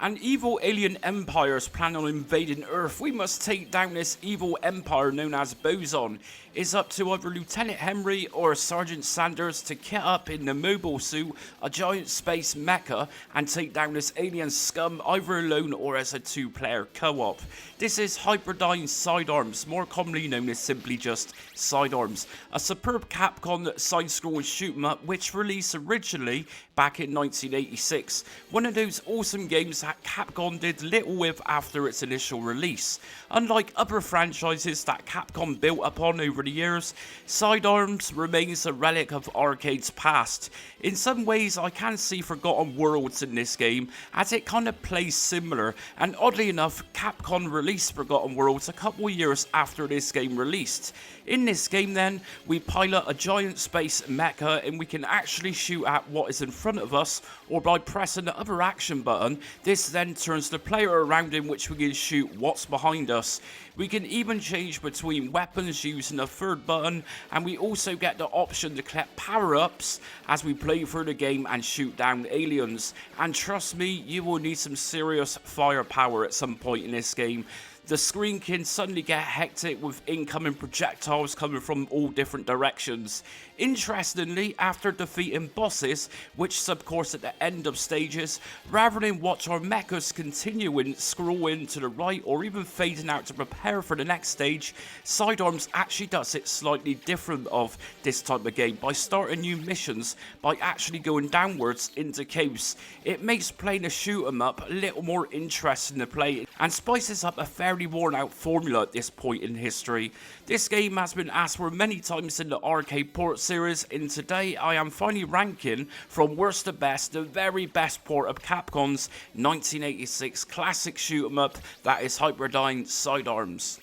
An evil alien empire is planning on invading Earth. We must take down this evil empire known as Boson. It's up to either Lieutenant Henry or Sergeant Sanders to kit up in the mobile suit, a giant space mecha, and take down this alien scum either alone or as a two-player co-op. This is Hyperdyne Sidearms, more commonly known as simply just Sidearms, a superb Capcom side-scrolling shoot-'em-up which released originally back in 1986. One of those awesome games that Capcom did little with after its initial release. Unlike other franchises that Capcom built upon over the years, Sidearms remains a relic of arcade's past. In some ways I can see Forgotten Worlds in this game, as it kind of plays similar, and oddly enough Capcom released Forgotten Worlds a couple years after this game released. In this game then, we pilot a giant space mecha and we can actually shoot at what is in front of us, or by pressing the other action button, this then turns the player around in which we can shoot what's behind us. We can even change between weapons using the third button, and we also get the option to collect power-ups as we play through the game and shoot down aliens. And trust me, you will need some serious firepower at some point in this game. The screen can suddenly get hectic with incoming projectiles coming from all different directions. Interestingly, after defeating bosses, which subcourse at the end of stages, rather than watch our mechas continuing scrolling to the right or even fading out to prepare for the next stage, Sidearms actually does it slightly different of this type of game by starting new missions by actually going downwards into caves. It makes playing a shoot 'em up a little more interesting to play and spices up a fairly worn out formula at this point in history. This game has been asked for many times in the arcade port series, and today I am finally ranking from worst to best the very best port of Capcom's 1986 classic shoot 'em up, that is Hyperdyne Sidearms.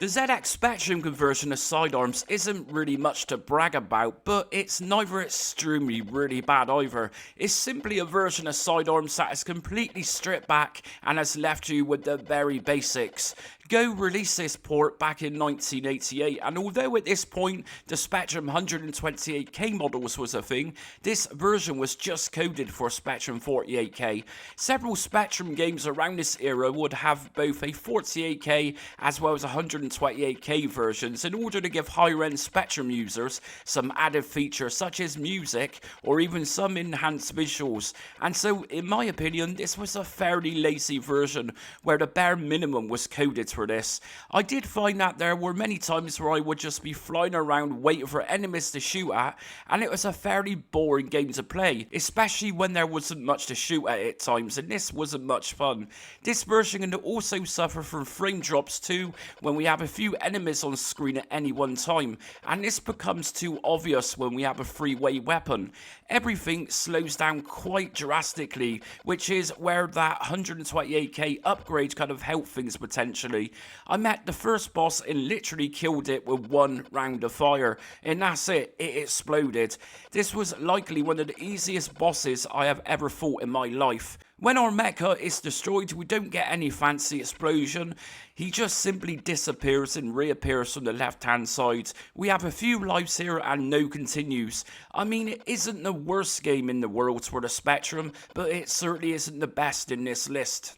The ZX Spectrum conversion of Sidearms isn't really much to brag about, but it's neither extremely really bad either. It's simply a version of Sidearms that is completely stripped back and has left you with the very basics. Go released this port back in 1988, and although at this point the Spectrum 128K models was a thing, this version was just coded for Spectrum 48K. Several Spectrum games around this era would have both a 48K as well as 128K versions in order to give higher end Spectrum users some added features such as music or even some enhanced visuals. And so in my opinion this was a fairly lazy version where the bare minimum was coded for this. I did find that there were many times where I would just be flying around waiting for enemies to shoot at, and it was a fairly boring game to play, especially when there wasn't much to shoot at times, and this wasn't much fun. This version can also suffer from frame drops too when we have a few enemies on screen at any one time, and this becomes too obvious when we have a three-way weapon. Everything slows down quite drastically, which is where that 128K upgrade kind of helped things potentially. I met the first boss and literally killed it with one round of fire, and that's it, it exploded. This was likely one of the easiest bosses I have ever fought in my life. When our mecha is destroyed, we don't get any fancy explosion. He just simply disappears and reappears from the left hand side. We have a few lives here and no continues. I mean, it isn't the worst game in the world for the Spectrum, but it certainly isn't the best in this list.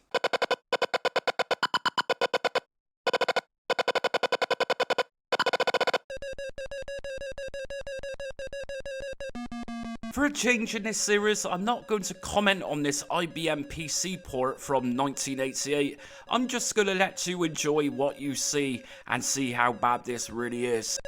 For a change in this series, I'm not going to comment on this IBM PC port from 1988. I'm just going to let you enjoy what you see and see how bad this really is.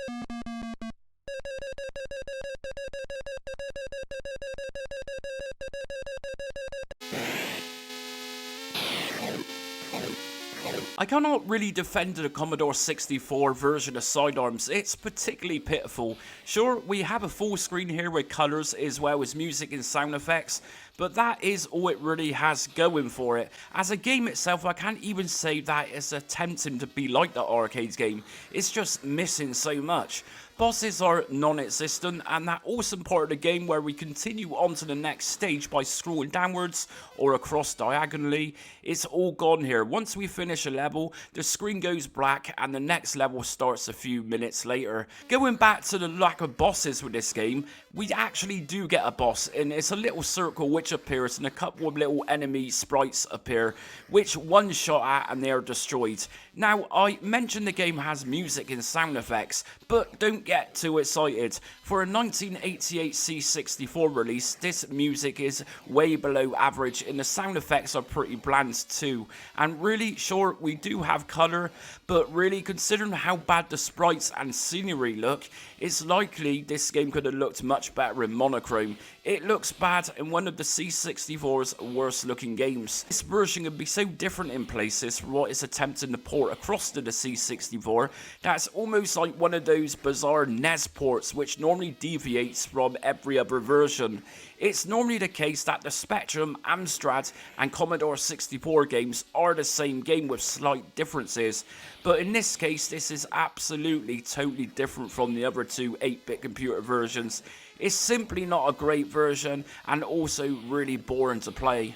I cannot really defend the Commodore 64 version of Sidearms, it's particularly pitiful. Sure, we have a full screen here with colours as well as music and sound effects, but that is all it really has going for it. As a game itself, I can't even say that it's attempting to be like the arcade game. It's just missing so much. Bosses are non-existent, and that awesome part of the game where we continue on to the next stage by scrolling downwards or across diagonally, it's all gone here. Once we finish a level, the screen goes black and the next level starts a few minutes later. Going back to the lack of bosses with this game, we actually do get a boss, and it's a little circle which appears and a couple of little enemy sprites appear, which one shot at and they are destroyed. Now, I mentioned the game has music and sound effects, but don't get too excited. For a 1988 C64 release, this music is way below average and the sound effects are pretty bland too. And really, sure, we do have colour, but really considering how bad the sprites and scenery look, it's likely this game could have looked much better in monochrome. It looks bad in one of the C64's worst looking games. This version could be so different in places from what it's attempting to port across to the C64, that's almost like one of those bizarre NES ports which normally deviates from every other version. It's normally the case that the Spectrum, Amstrad and Commodore 64 games are the same game with slight differences, but in this case this is absolutely totally different from the other two 8-bit computer versions. It's simply not a great version and also really boring to play.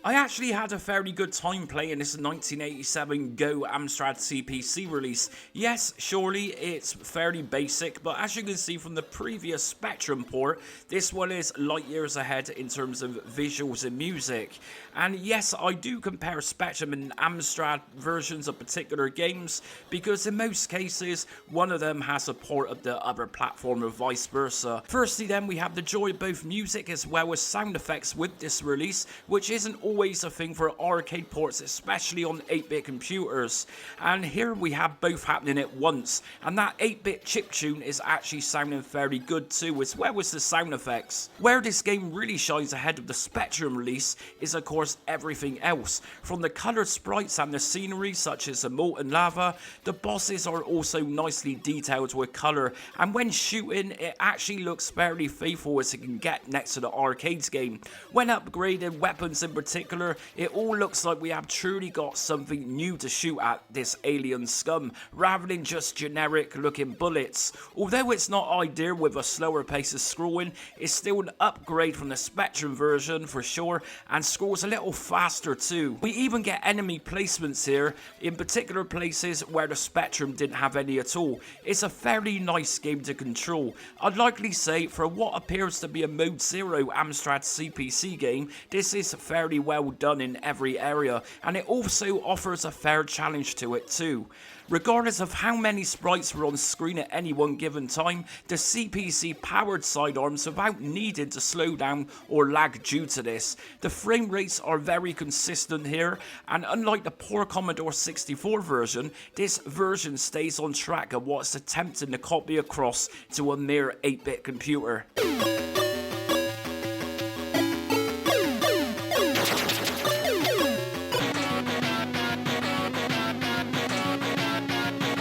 I actually had a fairly good time playing this 1987 Go Amstrad CPC release. Yes, surely it's fairly basic, but as you can see from the previous Spectrum port, this one is light years ahead in terms of visuals and music. And yes, I do compare Spectrum and Amstrad versions of particular games, because in most cases, one of them has a port of the other platform or vice versa. Firstly then, we have the joy of both music as well as sound effects with this release, which isn't always a thing for arcade ports, especially on 8-bit computers. And here we have both happening at once, and that 8-bit chiptune is actually sounding fairly good too, as well as the sound effects. Where this game really shines ahead of the Spectrum release is of course everything else. From the coloured sprites and the scenery such as the molten lava, the bosses are also nicely detailed with colour, and when shooting it actually looks fairly faithful as it can get next to the arcades game. When upgraded weapons in particular, it all looks like we have truly got something new to shoot at this alien scum, rather than just generic looking bullets. Although it's not ideal with a slower pace of scrolling, it's still an upgrade from the Spectrum version for sure, and scrolls a little faster too. We even get enemy placements here, in particular places where the Spectrum didn't have any at all. It's a fairly nice game to control. I'd likely say for what appears to be a Mode 0 Amstrad CPC game, this is fairly well done in every area, and it also offers a fair challenge to it too. Regardless of how many sprites were on screen at any one given time, the CPC powered sidearms without needing to slow down or lag due to this. The frame rates are very consistent here, and unlike the poor Commodore 64 version, this version stays on track of what's attempting to copy across to a mere 8-bit computer.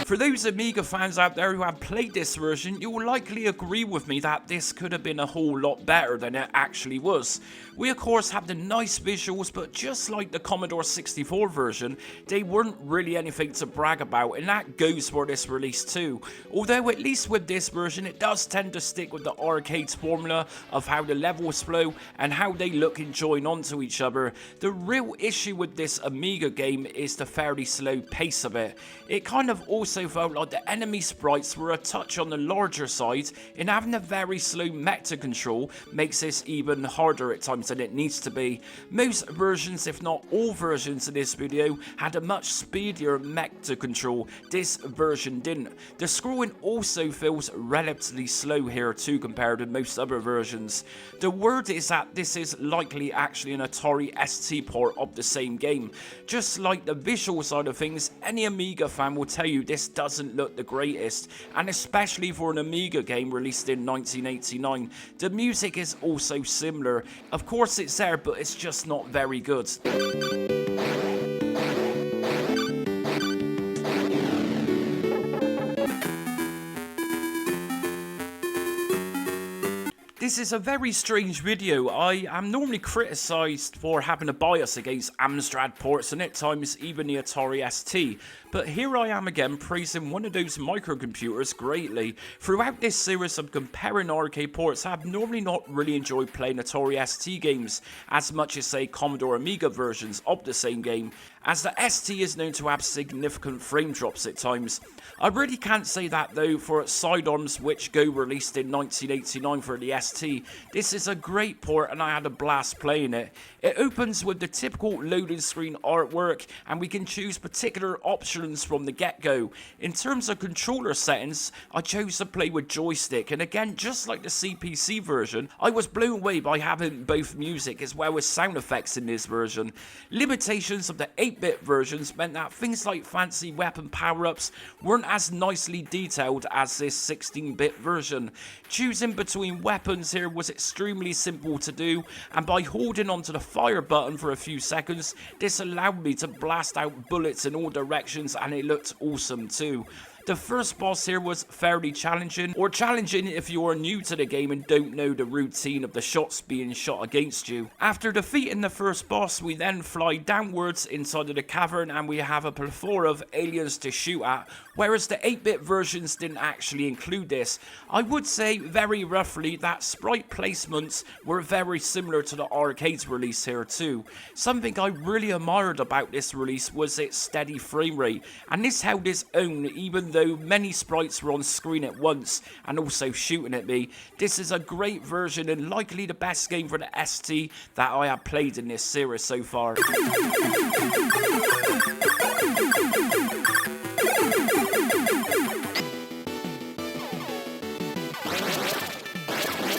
For those Amiga fans out there who have played this version, you will likely agree with me that this could have been a whole lot better than it actually was. We of course have the nice visuals, but just like the Commodore 64 version, they weren't really anything to brag about, and that goes for this release too. Although at least with this version, it does tend to stick with the arcade's formula of how the levels flow and how they look and join onto each other. The real issue with this Amiga game is the fairly slow pace of it. It kind of also felt like the enemy sprites were a touch on the larger side, and having a very slow mech to control makes this even harder at times than it needs to be. Most versions, if not all versions of this video, had a much speedier mech to control. This version didn't. The scrolling also feels relatively slow here too compared to most other versions. The word is that this is likely actually an Atari ST port of the same game. Just like the visual side of things, any Amiga fan will tell you this doesn't look the greatest, and especially for an Amiga game released in 1989. The music is also similar. Of course it's there, but it's just not very good. This is a very strange video. I am normally criticised for having a bias against Amstrad ports and at times even the Atari ST, but here I am again praising one of those microcomputers greatly. Throughout this series of comparing arcade ports, I have normally not really enjoyed playing Atari ST games as much as say Commodore Amiga versions of the same game, as the ST is known to have significant frame drops at times. I really can't say that though for Sidearms, which Go released in 1989 for the ST. This is a great port and I had a blast playing it. It opens with the typical loading screen artwork and we can choose particular options from the get-go. In terms of controller settings, I chose to play with joystick, and again, just like the CPC version, I was blown away by having both music as well as sound effects in this version. Limitations of the 8-bit versions meant that things like fancy weapon power-ups weren't as nicely detailed as this 16-bit version. Choosing between weapons here was extremely simple to do, and by holding onto the fire button for a few seconds, this allowed me to blast out bullets in all directions, and it looked awesome too. The first boss here was fairly challenging, or challenging if you are new to the game and don't know the routine of the shots being shot against you. After defeating the first boss, we then fly downwards inside of the cavern and we have a plethora of aliens to shoot at, whereas the 8-bit versions didn't actually include this. I would say very roughly that sprite placements were very similar to the arcade's release here too. Something I really admired about this release was its steady frame rate, and this held its own even though many sprites were on screen at once and also shooting at me. This is a great version and likely the best game for the ST that I have played in this series so far.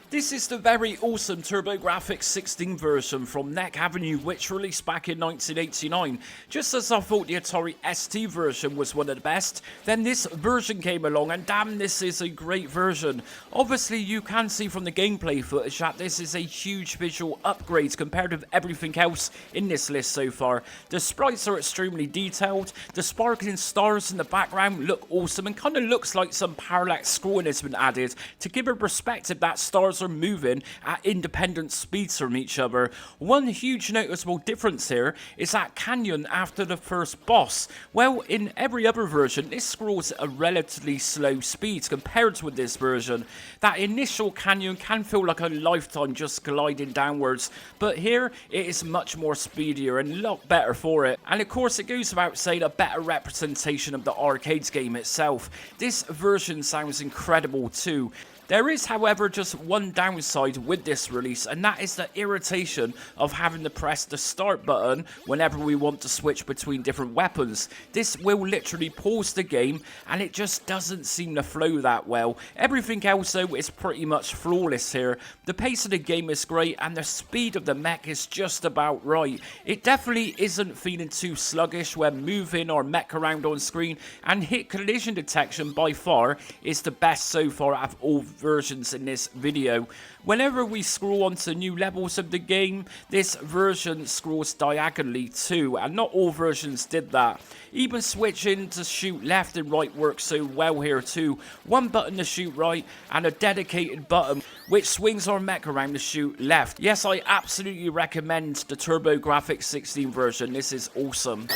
This is the very awesome TurboGrafx 16 version from Neck Avenue, which released back in 1989. Just as I thought the Atari ST version was one of the best, then this version came along and damn, this is a great version. Obviously you can see from the gameplay footage that this is a huge visual upgrade compared with everything else in this list so far. The sprites are extremely detailed, the sparkling stars in the background look awesome and kind of looks like some parallax scrolling has been added to give a perspective that stars are moving at independent speeds from each other. One huge noticeable difference here is that canyon after the first boss. Well, in every other version, this scrolls at a relatively slow speed compared with this version. That initial canyon can feel like a lifetime just gliding downwards, but here it is much more speedier and a lot better for it. And of course, it goes without saying, a better representation of the arcade game itself. This version sounds incredible too. There is, however, just one downside with this release, and that is the irritation of having to press the start button whenever we want to switch between different weapons. This will literally pause the game, and it just doesn't seem to flow that well. Everything else, though, is pretty much flawless here. The pace of the game is great, and the speed of the mech is just about right. It definitely isn't feeling too sluggish when moving or mech around on screen, and hit collision detection by far is the best so far out of all versions in this video. Whenever we scroll onto new levels of the game, this version scrolls diagonally too, and not all versions did that. Even switching to shoot left and right works so well here too. One button to shoot right and a dedicated button which swings our mech around to shoot left. Yes, I absolutely recommend the TurboGrafx 16 version. This is awesome.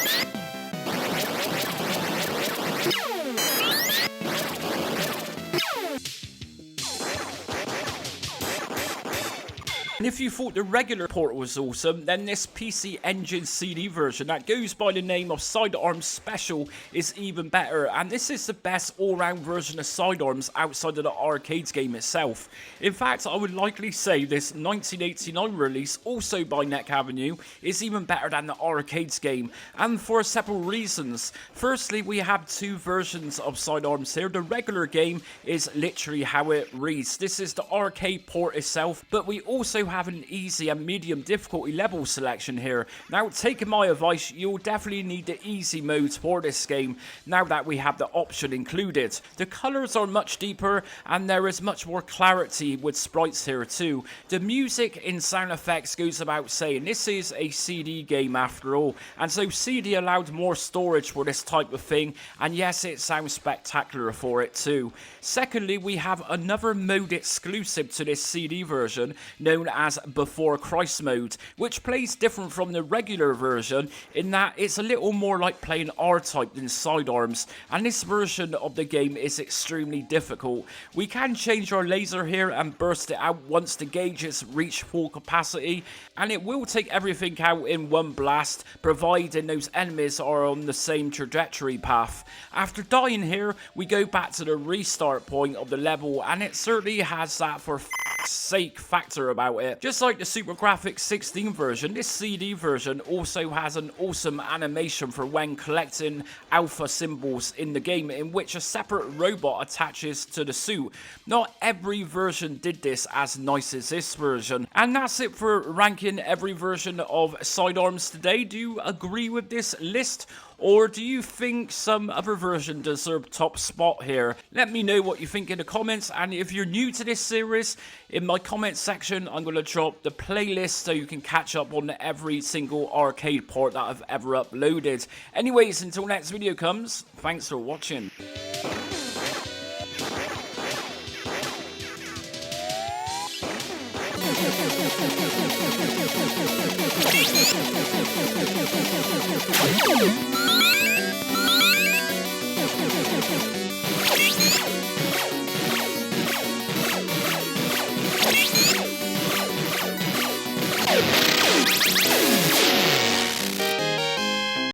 And if you thought the regular port was awesome, then this PC Engine CD version that goes by the name of Sidearms Special is even better, and this is the best all-round version of Sidearms outside of the arcade game itself. In fact, I would likely say this 1989 release, also by Neck Avenue, is even better than the arcades game, and for several reasons. Firstly, we have two versions of Sidearms here. The regular game is literally how it reads. This is the arcade port itself, but we also have an easy and medium difficulty level selection here. Now, taking my advice, you'll definitely need the easy modes for this game, now that we have the option included. The colours are much deeper, and there is much more clarity with sprites here too. The music in sound effects goes about saying this is a CD game after all, and so CD allowed more storage for this type of thing, and yes, it sounds spectacular for it too. Secondly, we have another mode exclusive to this CD version, known as Before Christ mode, which plays different from the regular version in that it's a little more like playing R-Type than sidearms, and this version of the game is extremely difficult. We can change our laser here and burst it out once the gauges reach full capacity, and it will take everything out in one blast, providing those enemies are on the same trajectory path. After dying here, we go back to the restart point of the level, and it certainly has that for sake factor about it. Just like the Super Graphics 16 version, this CD version also has an awesome animation for when collecting alpha symbols in the game, in which a separate robot attaches to the suit. Not every version did this as nice as this version. And that's it for ranking every version of Sidearms today. Do you agree with this list? Or do you think some other version deserved top spot here? Let me know what you think in the comments, and if you're new to this series, in my comment section I'm going to drop the playlist so you can catch up on every single arcade port that I've ever uploaded. Anyways, until next video comes, thanks for watching.